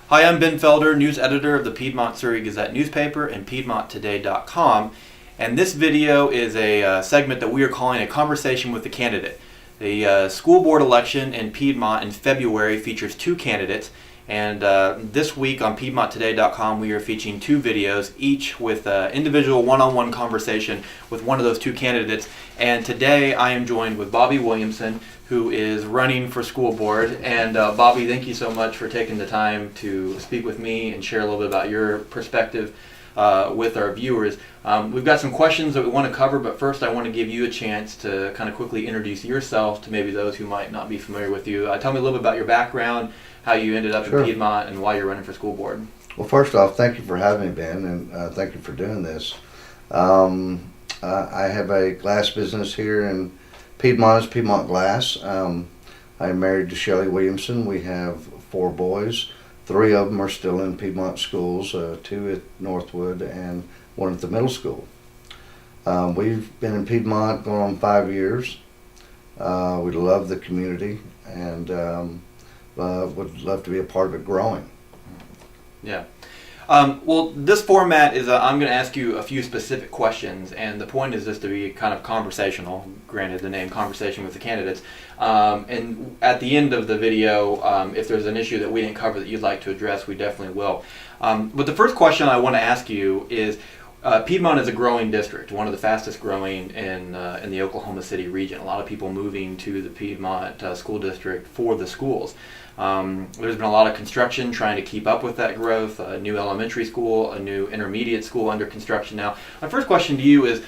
Hi, I'm Ben Felder, news editor of the Piedmont Surrey Gazette newspaper and PiedmontToday.com. And this video is a segment that we are calling a conversation with the candidate. The school board election in Piedmont in February features two candidates. And this week on PiedmontToday.com we are featuring two videos, each with individual one-on-one conversation with one of those two candidates. And today I am joined with Bobby Williamson, who is running for school board. And Bobby, thank you so much for taking the time to speak with me and share a little bit about your perspective with our viewers. We've got some questions that we want to cover, but first I want to give you a chance to kind of quickly introduce yourself to maybe those who might not be familiar with you. Tell me a little bit about your background, how you ended up in Piedmont, and why you're running for school board. Well, first off, thank you for having me, Ben, and thank you for doing this. I have a glass business here in Piedmont. It's Piedmont Glass. I'm married to Shelley Williamson. We have 4 boys. 3 of them are still in Piedmont schools, 2 at Northwood and 1 at the middle school. We've been in Piedmont going on 5 years. We love the community and would love to be a part of it growing. Yeah. Well, this format is I'm going to ask you a few specific questions, and the point is just to be kind of conversational, granted the name Conversation with the Candidates. And at the end of the video, if there's an issue that we didn't cover that you'd like to address, we definitely will. But the first question I want to ask you is, Piedmont is a growing district, one of the fastest growing in the Oklahoma City region. A lot of people moving to the Piedmont school district for the schools. There's been a lot of construction trying to keep up with that growth, a new elementary school, a new intermediate school under construction now. My first question to you is,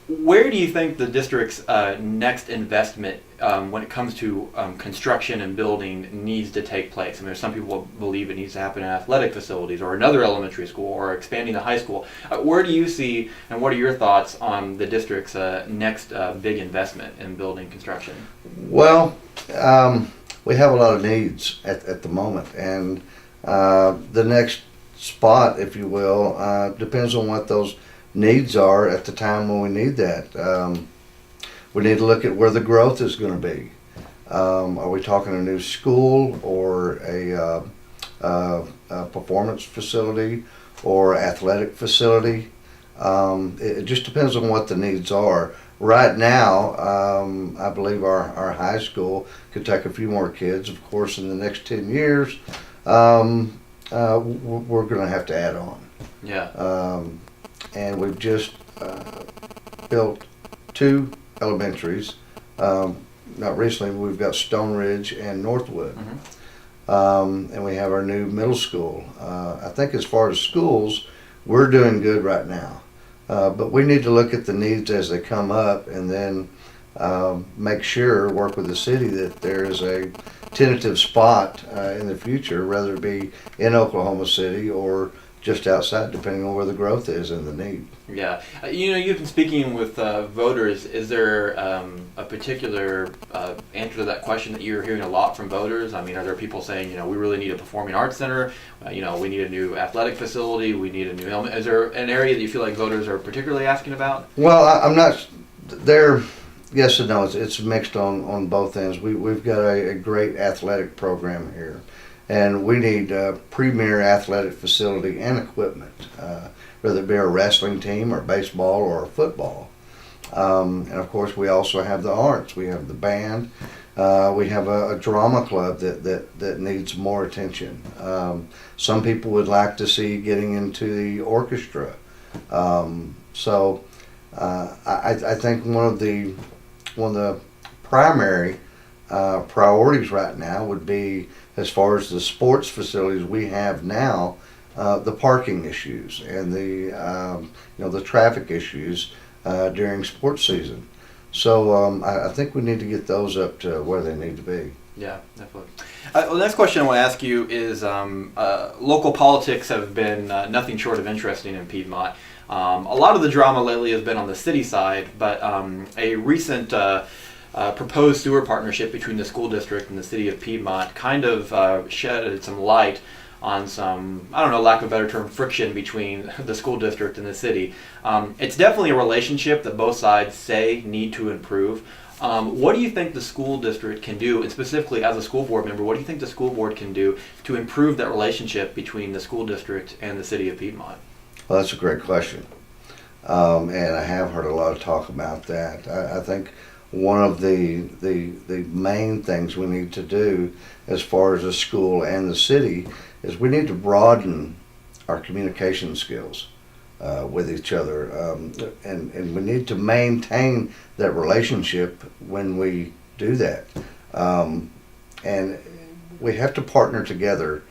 where do you think the district's next investment when it comes to construction and building needs to take place? I mean, there's some people believe it needs to happen in athletic facilities or another elementary school or expanding the high school. Where do you see, and what are your thoughts on the district's next big investment in building construction? Well, we have a lot of needs at the moment, and the next spot, if you will, depends on what those needs are at the time when we need that. We need to look at where the growth is going to be. Are we talking a new school or a performance facility or athletic facility? It just depends on what the needs are. Right now, I believe our high school could take a few more kids. Of course, in the next 10 years, we're going to have to add on. Yeah. And we've just built 2 elementaries. Not recently, we've got Stone Ridge and Northwood. Mm-hmm. And we have our new middle school. I think as far as schools, we're doing good right now. But we need to look at the needs as they come up and then make sure, work with the city, that there is a tentative spot in the future, whether it be in Oklahoma City or just outside, depending on where the growth is and the need. Yeah. You've been speaking with voters. Is there a particular answer to that question that you're hearing a lot from voters? I mean, are there people saying, we really need a performing arts center, we need a new athletic facility, we need a new element? Is there an area that you feel like voters are particularly asking about? Well, I'm not there. Yes and no. It's mixed on both ends. We've got a great athletic program here, and we need a premier athletic facility and equipment, whether it be a wrestling team or baseball or football. And of course, we also have the arts. We have the band. We have a drama club that needs more attention. Some people would like to see getting into the orchestra. So I think one of the primary priorities right now would be, as far as the sports facilities we have now, the parking issues and the traffic issues during sports season. So I think we need to get those up to where they need to be. Yeah, definitely. The next question I want to ask you is, local politics have been nothing short of interesting in Piedmont. A lot of the drama lately has been on the city side, but a recent proposed sewer partnership between the school district and the city of Piedmont kind of shedded some light on some, I don't know, lack of a better term, friction between the school district and the city. It's definitely a relationship that both sides say need to improve. What do you think the school district can do, and specifically as a school board member, what do you think the school board can do to improve that relationship between the school district and the city of Piedmont? Well, that's a great question. And I have heard a lot of talk about that. I think one of the main things we need to do as far as the school and the city is we need to broaden our communication skills with each other. And we need to maintain that relationship when we do that. And we have to partner together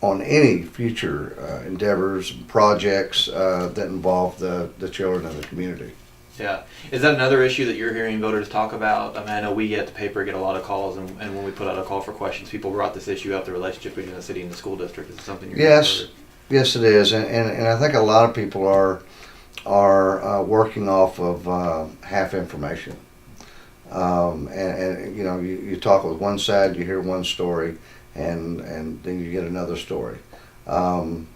on any future endeavors, projects that involve the children and the community. Yeah. Is that another issue that you're hearing voters talk about? I mean, I know we at the paper get a lot of calls, and when we put out a call for questions, people brought this issue up, the relationship between the city and the school district. Is it something you're Yes, yes it is. And I think a lot of people are working off of half information. And you know, you talk with one side, you hear one story, and then you get another story. Bottom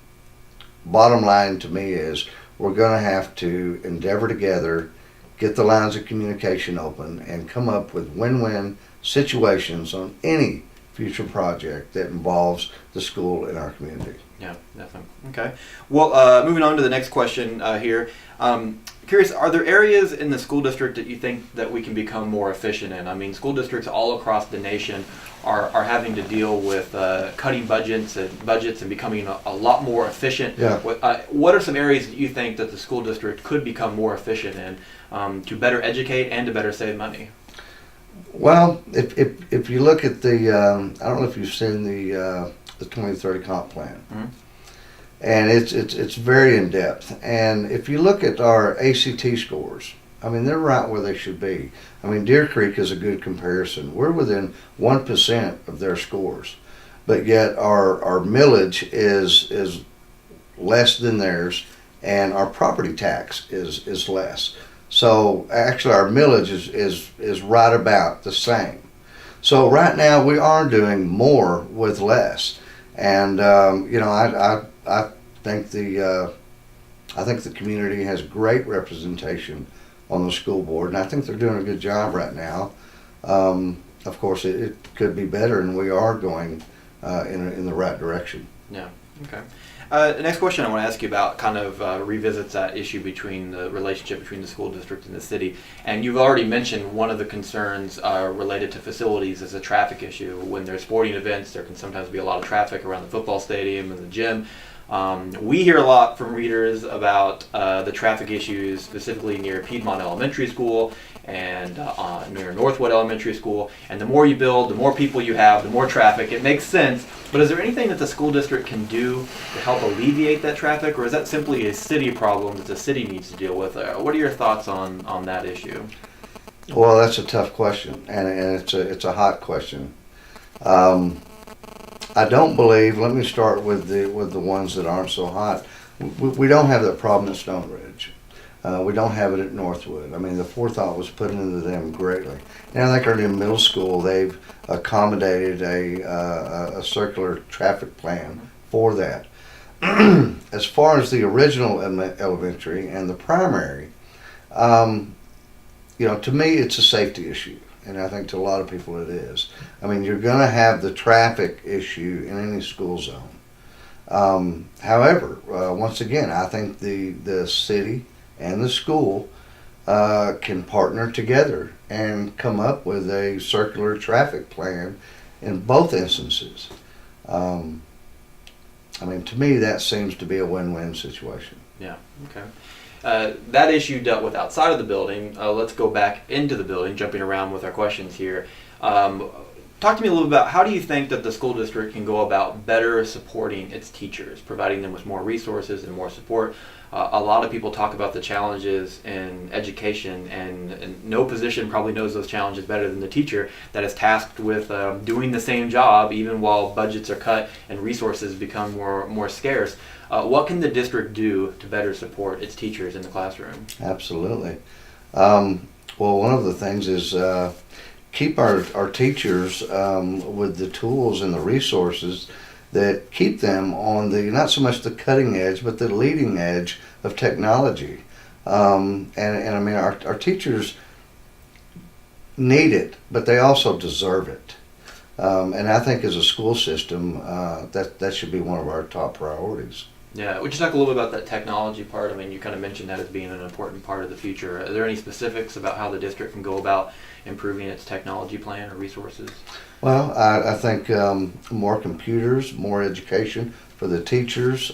line to me is we're going to have to endeavor together, get the lines of communication open, and come up with win-win situations on any future project that involves the school and our community. Yeah, definitely. Okay. Well, moving on to the next question here. Curious, are there areas in the school district that you think that we can become more efficient in? I mean, school districts all across the nation are having to deal with cutting budgets and becoming a lot more efficient. Yeah. What are some areas that you think that the school district could become more efficient in to better educate and to better save money? Well, if you look at the, I don't know if you've seen the 2030 comp plan. Mm-hmm. And it's very in depth. And if you look at our ACT scores, I mean, they're right where they should be. I mean, Deer Creek is a good comparison. We're within 1% of their scores, but yet our millage is less than theirs, and our property tax is less. So actually, our millage is right about the same. So right now, we are doing more with less. And you know, I think the community has great representation on the school board, and I think they're doing a good job right now. Of course, it could be better, and we are going in the right direction. Yeah. Okay. The next question I want to ask you about kind of revisits that issue between the relationship between the school district and the city. And you've already mentioned one of the concerns related to facilities is a traffic issue. When there's sporting events, there can sometimes be a lot of traffic around the football stadium and the gym. We hear a lot from readers about the traffic issues specifically near Piedmont Elementary School and near Northwood Elementary School. And the more you build, the more people you have, the more traffic. It makes sense. But is there anything that the school district can do to help alleviate that traffic, or is that simply a city problem that the city needs to deal with? What are your thoughts on that issue? Well, that's a tough question, and it's a hot question. I don't believe. Let me start with the ones that aren't so hot. We don't have that problem at Stone Ridge. We don't have it at Northwood. I mean, the forethought was put into them greatly. And I think our new middle school, they've accommodated a circular traffic plan for that. As far as the original elementary and the primary, you know, to me, it's a safety issue. And I think to a lot of people it is. I mean, you're going to have the traffic issue in any school zone. However, once again, I think the city and the school can partner together and come up with a circular traffic plan in both instances. I mean, to me, that seems to be a win-win situation. Yeah, okay. That issue dealt with outside of the building. Let's go back into the building, jumping around with our questions here. Talk to me a little about how do you think that the school district can go about better supporting its teachers, providing them with more resources and more support. A lot of people talk about the challenges in education, and no position probably knows those challenges better than the teacher that is tasked with doing the same job even while budgets are cut and resources become more scarce. What can the district do to better support its teachers in the classroom? Absolutely. Well, one of the things is keep our teachers with the tools and the resources that keep them on the, not so much the cutting edge, but the leading edge of technology. And I mean, our teachers need it, but they also deserve it. And I think as a school system, that should be one of our top priorities. Yeah, would you talk a little bit about that technology part? I mean, you kind of mentioned that as being an important part of the future. Are there any specifics about how the district can go about improving its technology plan or resources? Well, I think more computers, more education for the teachers,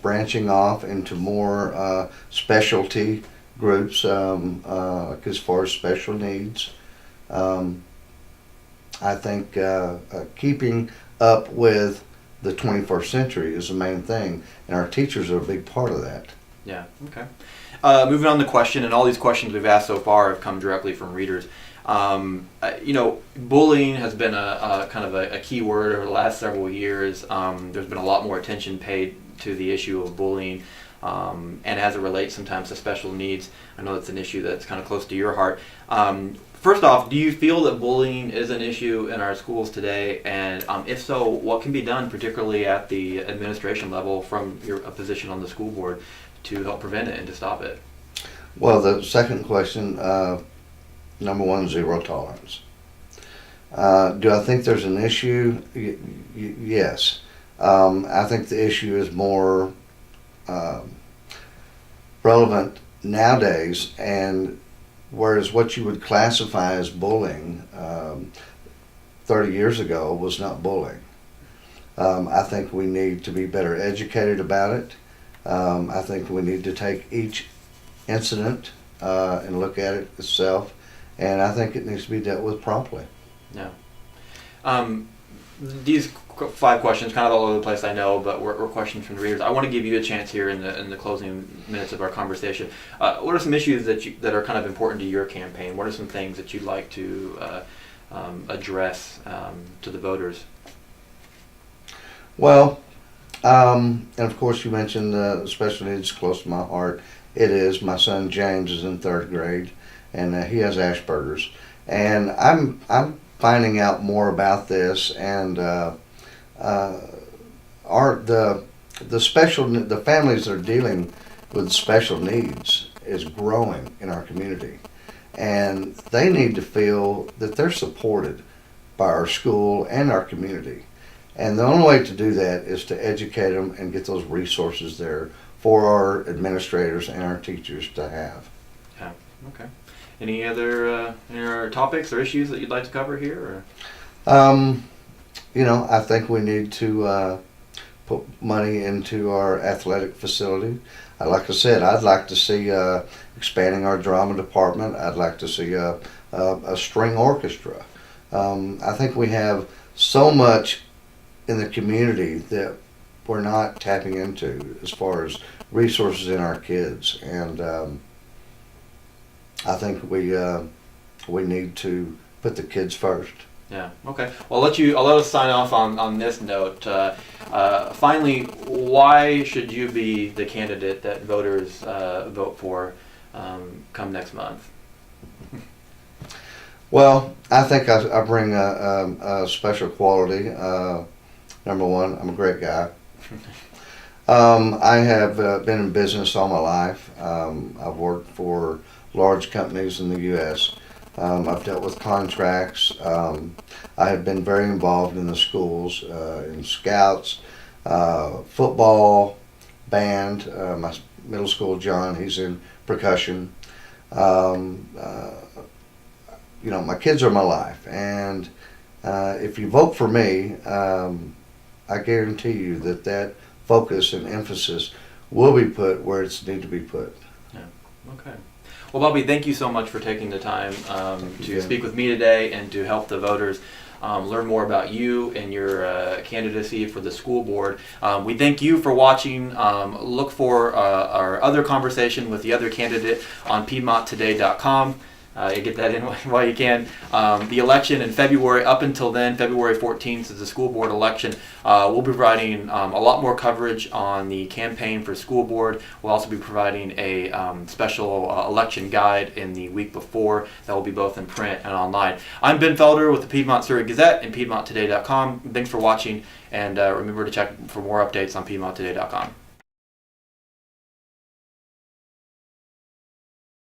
branching off into more specialty groups like as far as special needs. I think keeping up with the 21st century is the main thing, and our teachers are a big part of that. Yeah, okay. Moving on to the question, and all these questions we've asked so far have come directly from readers. Bullying has been a kind of a key word over the last several years. There's been a lot more attention paid to the issue of bullying, and as it relates sometimes to special needs. I know that's an issue that's kind of close to your heart. First off, do you feel that bullying is an issue in our schools today? And if so, what can be done, particularly at the administration level from your position on the school board, to help prevent it and to stop it? Well, the second question, number one, zero tolerance. Do I think there's an issue? Yes. I think the issue is more relevant nowadays, and whereas what you would classify as bullying 30 years ago was not bullying. I think we need to be better educated about it. I think we need to take each incident and look at it itself, and I think it needs to be dealt with promptly. Yeah. These 5 questions, kind of all over the place, I know, but we're questions from the readers. I want to give you a chance here in the closing minutes of our conversation. What are some issues that are kind of important to your campaign? What are some things that you'd like to address to the voters? Well, and of course you mentioned special needs close to my heart. It is. My son James is in 3rd grade, and he has Asperger's, and I'm finding out more about this, and the families that are dealing with special needs is growing in our community, and they need to feel that they're supported by our school and our community. And the only way to do that is to educate them and get those resources there for our administrators and our teachers to have. Yeah. Okay. Any other topics or issues that you'd like to cover here? Or? I think we need to put money into our athletic facility. Like I said, I'd like to see expanding our drama department. I'd like to see a string orchestra. I think we have so much in the community that we're not tapping into as far as resources in our kids, and I think we need to put the kids first. Yeah. Okay. Well, I'll let us sign off on this note. Finally, why should you be the candidate that voters vote for come next month? Well, I think I bring a special quality. Number one, I'm a great guy. I have been in business all my life. I've worked for large companies in the U.S. I've dealt with contracts. I have been very involved in the schools, in scouts, football, band. My middle school, John, he's in percussion. My kids are my life, and if you vote for me, I guarantee you that focus and emphasis will be put where it's need to be put. Yeah. Okay. Well, Bobby, thank you so much for taking the time to speak with me today and to help the voters learn more about you and your candidacy for the school board. We thank you for watching. Look for our other conversation with the other candidate on PiedmontToday.com. You get that in while you can. The election in February, up until then, February 14th is the school board election. We'll be providing a lot more coverage on the campaign for school board. We'll also be providing a special election guide in the week before that will be both in print and online. I'm Ben Felder with the Piedmont Surrey Gazette and PiedmontToday.com. Thanks for watching, and remember to check for more updates on PiedmontToday.com.